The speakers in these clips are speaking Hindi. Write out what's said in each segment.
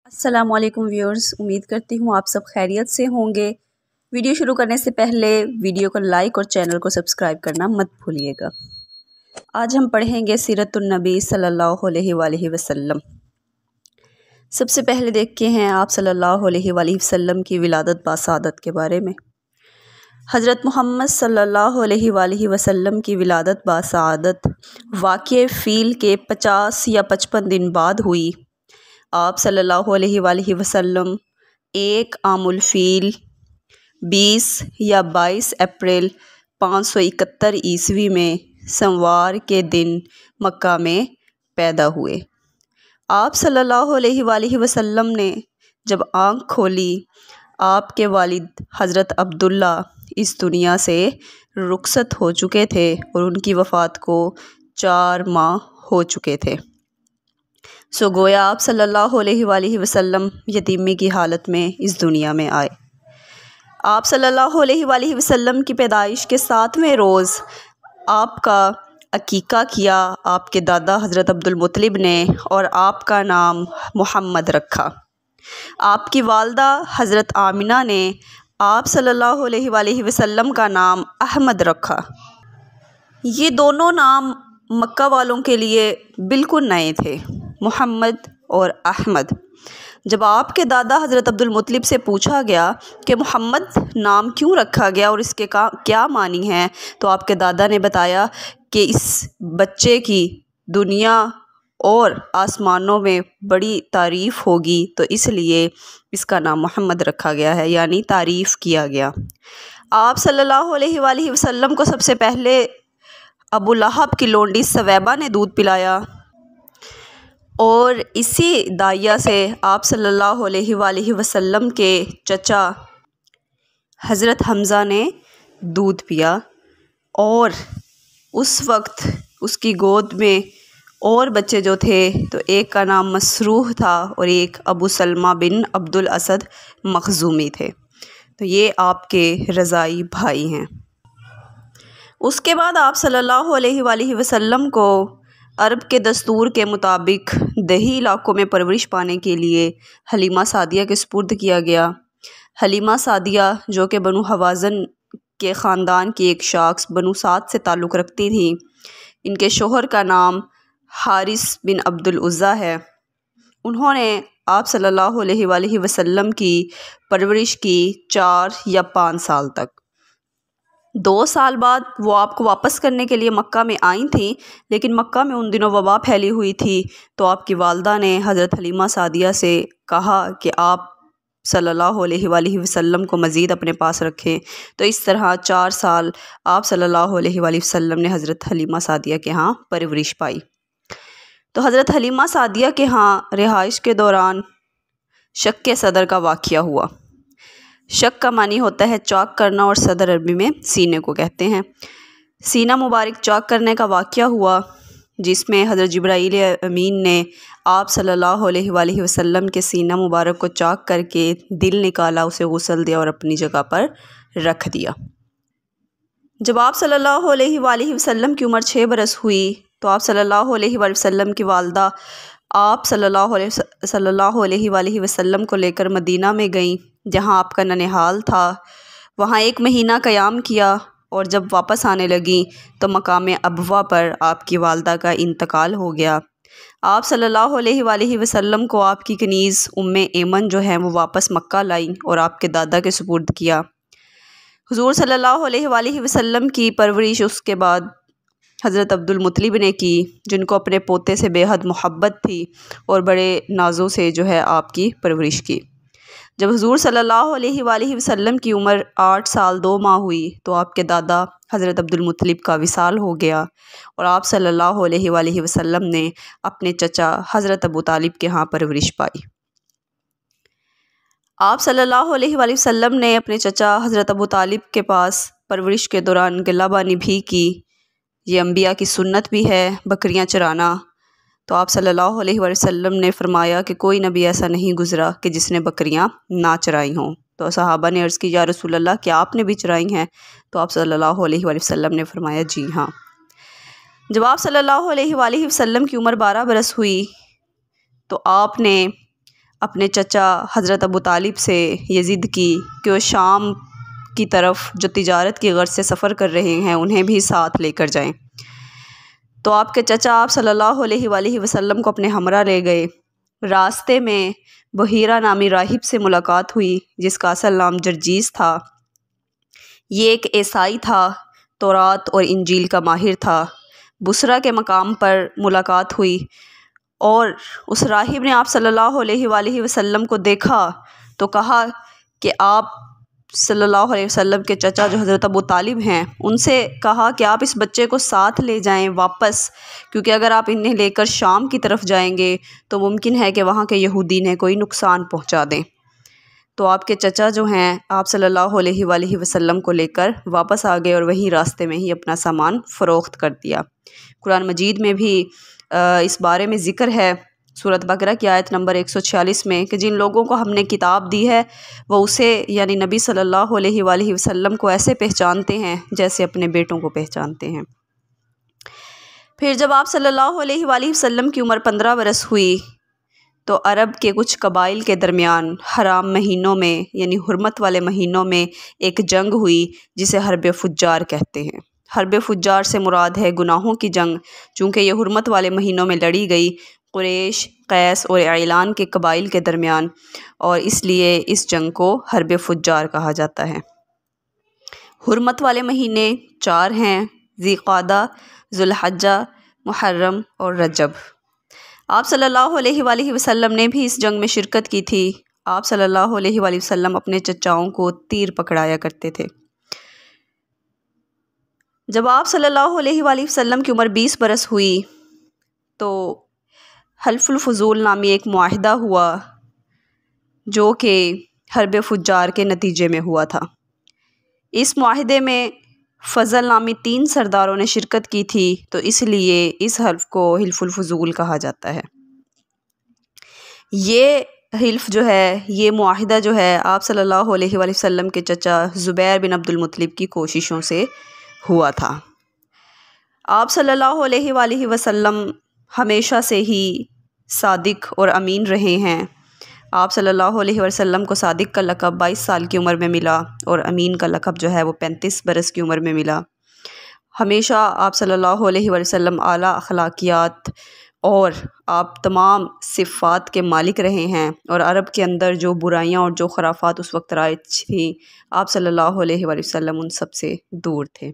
अस्सलामुअलैकुम व्यूअर्स, उम्मीद करती हूँ आप सब खैरियत से होंगे। वीडियो शुरू करने से पहले वीडियो को लाइक और चैनल को सब्सक्राइब करना मत भूलिएगा। आज हम पढ़ेंगे सीरतुन नबी सल्लल्लाहु अलैहि वसल्लम। सबसे पहले देखते हैं आप सल्लल्लाहु अलैहि वसल्लम की विलादत बासादत के बारे में। हज़रत मोहम्मद सल्लल्लाहु अलैहि वसल्लम की विलादत बासादत वाक़े फ़ील के 50 या 55 दिन बाद हुई। आप सल्लल्लाहु अलैहि वसल्लम 1 आमुल फ़ील 20 या 22 अप्रैल 571 ईस्वी में सोमवार के दिन मक्का में पैदा हुए। आप सल्लल्लाहु अलैहि वसल्लम ने जब आँख खोली, आपके वालिद हज़रत अब्दुल्ला इस दुनिया से रुखसत हो चुके थे और उनकी वफ़ात को 4 माह हो चुके थे। सो गोया आप सल्लल्लाहु अलैहि वसल्लम यतीमी की हालत में इस दुनिया में आए। आप सल्लल्लाहु अलैहि वसल्लम की पैदाइश के 7वें रोज़ आपका अकीका किया आपके दादा हज़रत अब्दुल मुत्तलिब ने और आपका नाम मोहम्मद रखा। आपकी वालदा हज़रत आमिना ने आप सल्लल्लाहु अलैहि वसल्लम का नाम अहमद रखा। ये दोनों नाम मक्का वालों के लिए बिल्कुल नए थे, मोहम्मद और अहमद। जब आपके दादा हज़रत अब्दुल मुत्तलिब से पूछा गया कि मोहम्मद नाम क्यों रखा गया और इसके क्या मानी है, तो आपके दादा ने बताया कि इस बच्चे की दुनिया और आसमानों में बड़ी तारीफ़ होगी, तो इसलिए इसका नाम मोहम्मद रखा गया है, यानी तारीफ़ किया गया। आप सल्लल्लाहु अलैहि वसल्लम को सबसे पहले अबू लहब की लोंडी सवैबा ने दूध पिलाया और इसी दाइया से आप सल्लल्लाहु अलैहि वसल्लम के चचा हज़रत हमज़ा ने दूध पिया और उस वक्त उसकी गोद में और बच्चे जो थे, तो एक का नाम मसरूह था और एक अबू सलमा बिन अब्दुल असद मखज़ूमी थे। तो ये आपके रज़ाई भाई हैं। उसके बाद आप सल्लल्लाहु अलैहि वसल्लम को अरब के दस्तूर के मुताबिक दही इलाक़ों में परवरिश पाने के लिए हलीमा सादिया के सुपुर्द किया गया। हलीमा सादिया जो कि बनु हवाज़न के ख़ानदान की एक शख्स बनु साद से ताल्लुक़ रखती थी। इनके शोहर का नाम हारिस बिन अब्दुल उज़्ज़ा है। उन्होंने आप सल्लल्लाहु अलैहि वसल्लम की परवरिश की 4 या 5 साल तक। 2 साल बाद वो आपको वापस करने के लिए मक्का में आई थी, लेकिन मक्का में उन दिनों वबा फैली हुई थी। तो आपकी वालदा ने हज़रत हलीमा सादिया से कहा कि आप सल्लल्लाहु अलैहि वसल्लम को मज़ीद अपने पास रखें। तो इस तरह 4 साल आप सल्लल्लाहु अलैहि वसल्लम ने हज़रत हलीमा सादिया के यहाँ परवरिश पाई। तो हज़रत हलीमा सादिया के यहाँ रिहाइश के दौरान शक सदर का वाक़या हुआ। शक का मानी होता है चौक करना और सदर अरबी में सीने को कहते हैं। सीना मुबारक चौक करने का वाक़या हुआ, जिसमें हज़रत जिब्राईल अमीन ने आप सल्लल्लाहु अलैहि वसल्लम के सीना मुबारक को चौक करके दिल निकाला, उसे गुस्ल दिया और अपनी जगह पर रख दिया। जब आप सल्लल्लाहु अलैहि वसल्लम की उम्र 6 बरस हुई, तो आप सल्लल्लाहु अलैहि वसल्लम की वालदा आप सल्लल्लाहु अलैहि वसल्लम को लेकर मदीना में गईं, जहाँ आपका ननिहाल था। वहाँ 1 महीना क़याम किया और जब वापस आने लगी तो मकाम अबवा पर आपकी वालदा का इंतकाल हो गया। आप सल्लल्लाहु अलैहि वसल्लम को आपकी कनीज़ उम्मे ऐमन जो है वो वापस मक्का लाई और आपके दादा के सुपुर्द किया। हुज़ूर सल्लल्लाहु अलैहि वसल्लम की परवरिश उसके बाद हज़रत अब्दुल मुत्तलिब ने की, जिनको अपने पोते से बेहद मोहब्बत थी और बड़े नाज़ों से जो है आपकी परवरिश की। जब हुज़ूर सल्लल्लाहु अलैहि वसल्लम की उम्र 8 साल 2 माह हुई, तो आपके दादा हज़रत अब्दुल मुत्तलिब का विसाल हो गया और आप सल्लल्लाहु अलैहि वसल्लम ने अपने चचा हज़रत अबू तालिब के यहाँ परवरिश पाई। आप सल्लल्लाहु अलैहि वसल्लम ने अपने चचा हज़रत अबू तालिब के पास परवरिश के दौरान गलाबानी भी की। ये अम्बिया की सुन्नत भी है, बकरियां चराना। तो आप सल्लल्लाहु अलैहि वसल्लम ने फरमाया कि कोई नबी ऐसा नहीं गुज़रा कि जिसने बकरियां ना चराई हों। तो सहाबा ने अर्ज़ की, या रसूल अल्लाह, क्या आपने भी चराई हैं? तो आप सल्लल्लाहु अलैहि वसल्लम ने फरमाया, जी हाँ। जब आप सल्लल्लाहु अलैहि वसल्लम की उम्र 12 बरस हुई, तो आपने अपने चचा हज़रत अबू तालिब से ये ज़िद की कि वो शाम की तरफ जो तिजारत की गर्ज से सफ़र कर रहे हैं उन्हें भी साथ लेकर जाएं। तो आपके चचा आप सल्लल्लाहु अलैहि वसल्लम को अपने हमरा ले गए। रास्ते में बहीरा नामी राहिब से मुलाकात हुई जिसका असल नाम जर्जीस था। ये एक ईसाई था, तौरात और इंजील का माहिर था। बुसरा के मकाम पर मुलाकात हुई और उस राहिब ने आप सल्लल्लाहु अलैहि वसल्लम को देखा तो कहा कि आप सल्लल्लाहु अलैहि वसल्लम के चचा जो हज़रत अबू तालिब हैं उनसे कहा कि आप इस बच्चे को साथ ले जाएं वापस, क्योंकि अगर आप इन्हें लेकर शाम की तरफ जाएंगे तो मुमकिन है कि वहाँ के यहूदी ने कोई नुकसान पहुँचा दें। तो आपके चचा जो हैं आप सल्लल्लाहु अलैहि वसल्लम को लेकर वापस आ गए और वहीं रास्ते में ही अपना सामान फ़रोख्त कर दिया। कुरान मजीद में भी इस बारे में ज़िक्र है सूरत बकरा की आयत नंबर 146 में कि जिन लोगों को हमने किताब दी है वो उसे यानी नबी सल्लल्लाहु अलैहि वसल्लम को ऐसे पहचानते हैं जैसे अपने बेटों को पहचानते हैं। फिर जब आप सल्लल्लाहु अलैहि वसल्लम की उम्र 15 बरस हुई तो अरब के कुछ कबाइल के दरमियान हराम महीनों में यानी हुर्मत वाले महीनों में एक जंग हुई जिसे हर्ब फुज्जार कहते हैं। हर्ब फुज्जार से मुराद है गुनाहों की जंग। चूँकि ये हुर्मत वाले महीनों में लड़ी गई कुरैश, कैस और ऐलान के कबाइल के दरमियान, और इसलिए इस जंग को हर्ब फुज्जार कहा जाता है। हुर्मत वाले महीने 4 हैं, ज़िक़ादा, ज़ुल्हज्जा, मुहर्रम और रजब। आप सल्लल्लाहु अलैहि वसल्लम ने भी इस जंग में शिरकत की थी। आप सल्लल्लाहु अलैहि वसल्लम अपने चचाओं को तीर पकड़ाया करते थे। जब आप सल्लल्लाहु अलैहि वसल्लम की उम्र 20 बरस हुई तो हल्फुल फुज़ूल नामी एक मुआहिदा हुआ जो कि हर्ब फुज्जार के नतीजे में हुआ था। इस मुआहिदे में फ़ज़ल नामी 3 सरदारों ने शिरकत की थी, तो इसलिए इस हल्फ को हिल्फुल फुज़ूल कहा जाता है। ये हिल्फ जो है, ये मुआहिदा जो है आप सल्लल्लाहु अलैहि वसल्लम के चचा ज़ुबैर बिन अब्दुल मुत्तलिब की कोशिशों से हुआ था। आप सल्लल्लाहु अलैहि वसल्लम हमेशा से ही सादिक और अमीन रहे हैं। आप सल्लल्लाहु अलैहि वसल्लम को सादिक का लक़ब 22 साल की उम्र में मिला और अमीन का लक़ब जो है वो 35 बरस की उम्र में मिला। हमेशा आप सल्लल्लाहु अलैहि वसल्लम आला अखलाकियात और आप तमाम सिफ़ात के मालिक रहे हैं, और अरब के अंदर जो बुराइयां और जो खराफात उस वक्त राइज थी आप सल्लल्लाहु अलैहि वसल्लम उन सब से दूर थे।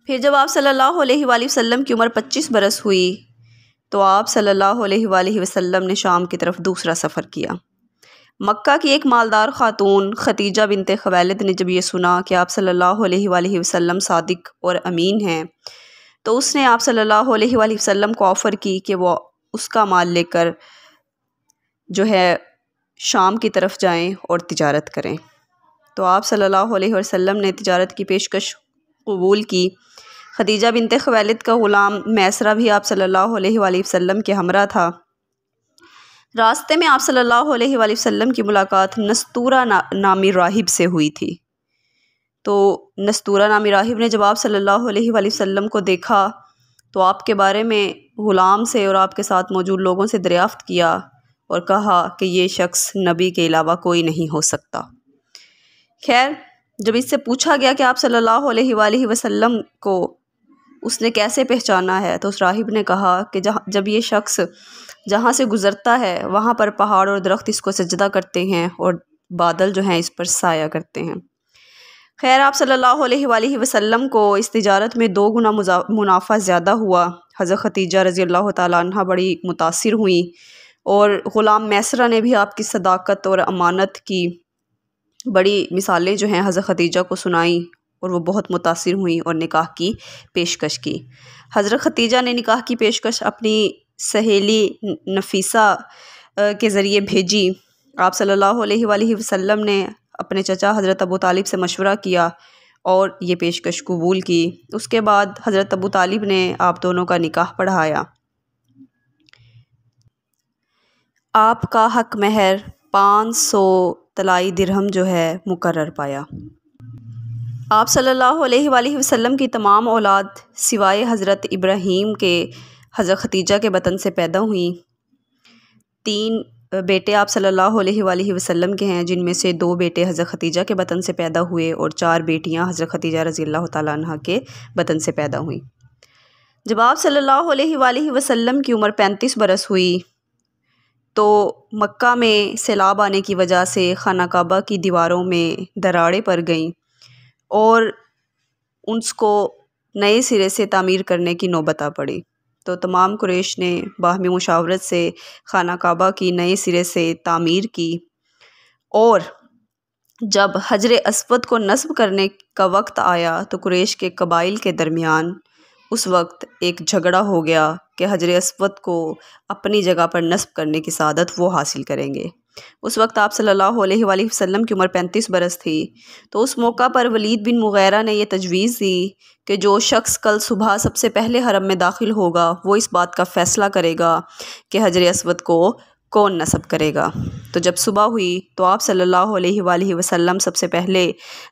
फिर जब आप सल्लल्लाहु अलैहि वसल्लम की उम्र 25 बरस हुई तो आप सल्लल्लाहु अलैहि वसल्लम ने शाम की तरफ दूसरा सफ़र किया। मक्का की एक मालदार ख़ातून खतीजा बिनते ख़ुवैलिद ने जब ये सुना कि आप सल्लल्लाहु अलैहि वसल्लम सादिक और अमीन हैं तो उसने आप सल्लल्लाहु अलैहि वसल्लम को ऑफ़र की कि वो उसका माल लेकर जो है शाम की तरफ जाएं और तिजारत करें। तो आप सल्लल्लाहु अलैहि वसल्लम ने तिजारत की पेशकश कबूल की। खदीजा बिनते ख़ुवैलिद का ग़ुलाम मैसरा भी आप सल्लल्लाहु अलैहि वसल्लम के हमरा था। रास्ते में आप सल्लल्लाहु अलैहि वसल्लम की मुलाकात नस्तूरा नामी राहिब से हुई थी। तो नस्तूरा नामी राहिब ने जब आप सल्लल्लाहु अलैहि वसल्लम को देखा तो आपके बारे में ग़ुलाम से और आपके साथ मौजूद लोगों से दरियाफ़्त किया और कहा कि ये शख्स नबी के अलावा कोई नहीं हो सकता। खैर, जब इससे पूछा गया कि आप सल्लल्लाहु अलैहि वसल्लम को उसने कैसे पहचाना है तो उस राहिब ने कहा कि जब ये शख्स जहाँ से गुज़रता है वहाँ पर पहाड़ और दरख्त इसको सजदा करते हैं और बादल जो हैं इस पर साया करते हैं। खैर, आप सल्लल्लाहु अलैहि वसल्लम को इस तिजारत में 2 गुना मुनाफा ज़्यादा हुआ। हज़रत खतीजा रज़ी अल्लाह ताला अन्हा बड़ी मुतासिर हुई और ग़ुलाम मैसरा ने भी आपकी सदाकत और अमानत की बड़ी मिसालें जो हैं हज़रत खतीजा को सुनाई और वो बहुत मुतासिर हुई और निकाह की पेशकश की। हज़रत खतीजा ने निकाह की पेशकश अपनी सहेली नफीसा के ज़रिए भेजी। आप सल्लल्लाहु अलैहि वसल्लम ने अपने चचा हज़रत अबू तालिब से मशवरा किया और ये पेशकश कबूल की। उसके बाद हज़रत अबू तालिब ने आप दोनों का निकाह पढ़ाया। आपका हक महर 500 तलाई दिरहम जो है मुकर्रर पाया। आप सल्लल्लाहु अलैहि वसल्लम की तमाम औलाद सिवाय हज़रत इब्राहीम के हज़रत खतीजा के बतन से पैदा हुई। 3 बेटे आप सल्लल्लाहु अलैहि वसल्लम के हैं, जिनमें से 2 बेटे हज़रत खदीजा के बतन से पैदा हुए और 4 बेटियां हज़रत खदीजा रज़ियल्लाहु ताला अन्हा के बतन से पैदा हुई। जब आप सल्लल्लाहु अलैहि वसल्लम की उम्र 35 बरस हुई तो मक्का में सैलाब आने की वजह से खाना काबा की दीवारों में दरारें पड़ गईं और उसको नए सिरे से तामीर करने की नौबत आ पड़ी। तो तमाम कुरैश ने बाहमी मुशावरत से खाना काबा की नए सिरे से तामीर की और जब हजर अस्वद को नस्ब करने का वक्त आया तो कुरैश के कबाइल के दरमियान उस वक्त एक झगड़ा हो गया कि हजर अस्वद को अपनी जगह पर नस्ब करने की सादत वो हासिल करेंगे। उस वक्त आप सल्लल्लाहु अलैहि वसल्लम की उम्र 35 बरस थी। तो उस मौका पर वलीद बिन मुगैरा ने यह तजवीज़ दी कि जो शख्स कल सुबह सबसे पहले हरम में दाखिल होगा वो इस बात का फ़ैसला करेगा कि हजर अस्वद को कौन नस्ब करेगा। तो जब सुबह हुई तो आप सल्लल्लाहु अलैहि वसल्लम सबसे पहले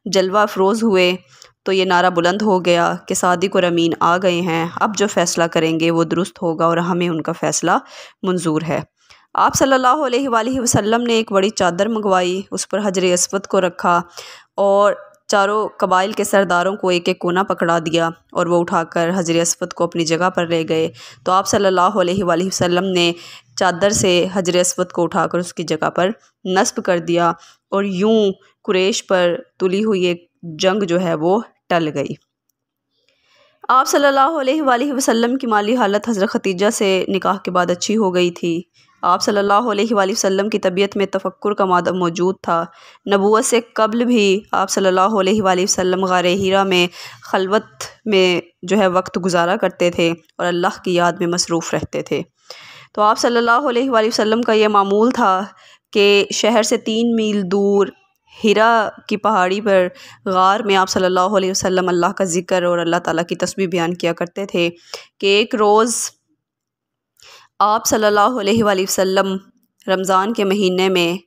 जलवा अफरोज़ हुए। तो ये नारा बुलंद हो गया कि सादिक और अमीन आ गए हैं, अब जो फ़ैसला करेंगे वो दुरुस्त होगा और हमें उनका फ़ैसला मंजूर है। आप सल्लल्लाहु अलैहि वसल्लम ने एक बड़ी चादर मंगवाई, उस पर हजर अस्वद को रखा और चारों कबाइल के सरदारों को एक एक कोना पकड़ा दिया और वो उठाकर हजर अस्वद को अपनी जगह पर ले गए। तो आप सल्लल्लाहु अलैहि वसल्लम ने चादर से हजर अस्वद को उठाकर उसकी जगह पर नस्ब कर दिया और यूं कुरैश पर तुली हुई एक जंग जो है वो टल गई। आप सल्लल्लाहु अलैहि वसल्लम की माली हालत हज़रत खदीजा से निकाह के बाद अच्छी हो गई थी। आप सल्लल्लाहु अलैहि वसल्लम की तबीयत में तफक्कुर का मादा मौजूद था। नबूवत से कब्ल भी आप सल्लल्लाहु अलैहि वसल्लम गारे हीरा में खलवत में जो है वक्त गुजारा करते थे और अल्लाह की याद में मसरूफ़ रहते थे। तो आप सल्लल्लाहु अलैहि वसल्लम का यह मामूल था कि शहर से 3 मील दूर हिरा की पहाड़ी पर गार में आप सल्लल्लाहु अलैहि वसल्लम अल्लाह का ज़िक्र और अल्लाह ताला की तस्बीह बयान किया करते थे कि एक रोज़ आप सल्लल्लाहु अलैहि वसल्लम रमज़ान के महीने में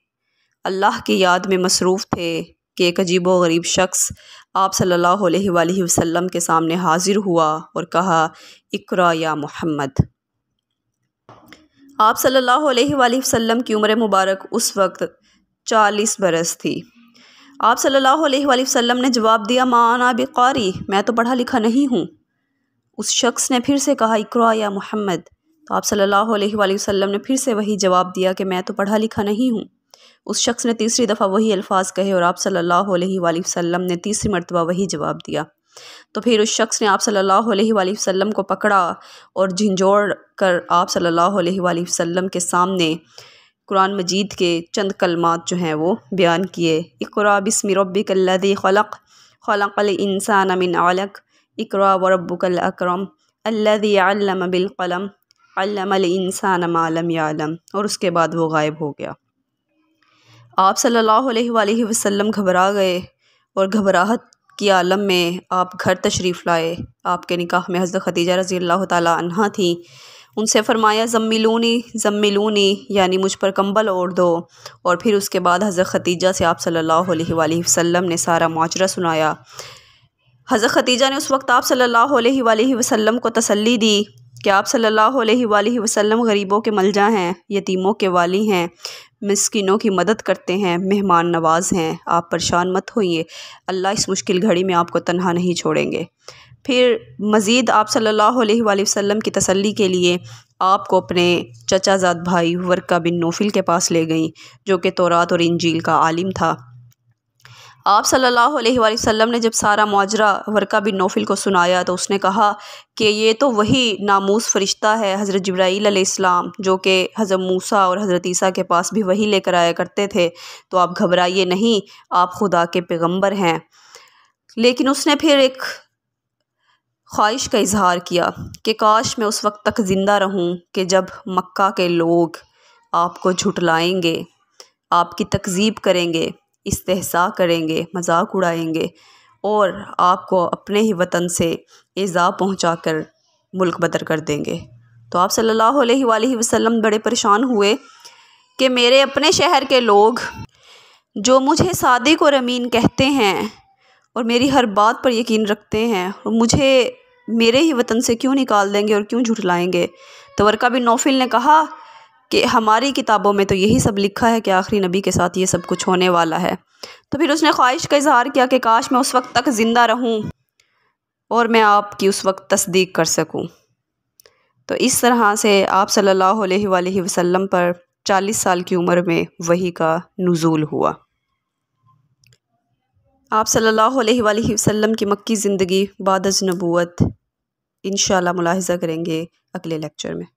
अल्लाह की याद में मसरूफ़ थे कि एक अजीब व गरीब शख्स आप सल्लल्लाहु अलैहि वसल्लम के सामने हाजिर हुआ और कहा, इक़रा या मोहम्मद। आप सल्लल्लाहु अलैहि वसल्लम की उम्र मुबारक उस वक्त 40 बरस थी। आप सल्लल्लाहु अलैहि वसल्लम ने जवाब दिया, मा अना बिक़ारी, मैं तो पढ़ा लिखा नहीं हूँ। उस शख्स ने फिर से कहा, इक़रा या मोहम्मद। तो आप सल्लल्लाहु अलैहि वसल्लम ने फिर से वही जवाब दिया कि मैं तो पढ़ा लिखा नहीं हूँ। उस शख्स ने तीसरी दफ़ा वही अल्फाज कहे और आप सल्लल्लाहु अलैहि वसल्लम ने तीसरी मरतबा वही जवाब दिया। तो फिर उस शख्स ने आप सल्लल्लाहु अलैहि वसल्लम को पकड़ा और झिंझोड़ कर आप सल्लल्लाहु अलैहि वसल्लम के सामने कुरान मजीद के चंद कलमात जो हैं वो बयान किए। इक़रा बिस्मि रब्बिकल्लज़ी ख़लक़, ख़लक़ल इंसान मिन अलक़, इक़रा व रब्बुकल अकरम, अल्लज़ी अल्लम बिल क़लम, अल्लमल इंसान मा लम यअलम। और उसके बाद वो गायब हो गया। आप सल्लल्लाहु अलैहि वसल्लम घबरा गए और घबराहट की आलम में आप घर तशरीफ़ लाए। आपके निकाह में हज़रत खदीजा रज़ियल्लाहु ताला अन्हा थी। उनसे फ़रमाया, ज़म्मिलूनी ज़म्मिलूनी, यानी मुझ पर कंबल ओढ़ दो। और फिर उसके बाद हज़रत खदीजा से आप सल्लल्लाहु अलैहि वसल्लम ने सारा माजरा सुनाया। हज़रत खदीजा ने उस वक्त आप सल्लल्लाहु अलैहि वसल्लम को तसल्ली दी कि आप सल्लल्लाहु अलैहि वसल्लम गरीबों के मलजा हैं, यतीमों के वाली हैं, मिस्किनों की मदद करते हैं, मेहमान नवाज हैं। आप परेशान मत होइए, अल्लाह इस मुश्किल घड़ी में आपको तन्हा नहीं छोड़ेंगे। फिर मज़ीद आप सल्लल्लाहु अलैहि वसल्लम की तसल्ली के लिए आपको अपने चचाज़ाद भाई वर्का बिन नौफिल के पास ले गईं, जो कि तौरात और इंजील का आलिम था। आप सल्लल्लाहु अलैहि वसल्लम ने जब सारा माजरा वर्का बिन नौफिल को सुनाया तो उसने कहा कि ये तो वही नामूस फ़रिश्ता है हज़रत जिब्राईल अलैहिस्सलाम, जो कि हज़रत मूसा और हज़रत ईसा के पास भी वही लेकर आया करते थे। तो आप घबराइए नहीं, आप खुदा के पैगंबर हैं। लेकिन उसने फिर एक ख्वाहिश का इजहार किया कि काश मैं उस वक्त तक ज़िंदा रहूं कि जब मक्का के लोग आपको झुटलाएंगे, आपकी तकज़ीब करेंगे, इस्तेहज़ा करेंगे, मजाक उड़ाएंगे और आपको अपने ही वतन से इज़ा पहुंचाकर मुल्क बदर कर देंगे। तो आप सल्लल्लाहु अलैहि वसल्लम बड़े परेशान हुए कि मेरे अपने शहर के लोग जो मुझे सादिक और अमीन कहते हैं और मेरी हर बात पर यकीन रखते हैं, और मुझे मेरे ही वतन से क्यों निकाल देंगे और क्यों झुठलाएंगे। तो वर्का बिन नौफिल ने कहा कि हमारी किताबों में तो यही सब लिखा है कि आखिरी नबी के साथ ये सब कुछ होने वाला है। तो फिर उसने ख्वाहिश का इजहार किया कि काश मैं उस वक्त तक ज़िंदा रहूं और मैं आपकी उस वक्त तस्दीक कर सकूं। तो इस तरह से आप सल्लल्लाहु अलैहि वसल्लम पर 40 साल की उम्र में वही का नुज़ूल हुआ। आप सल्लल्लाहु अलैहि वसल्लम की मक्की ज़िंदगी बाद अज़ नबूवत इंशाअल्लाह मुलाहिज़ा करेंगे अगले लेक्चर में।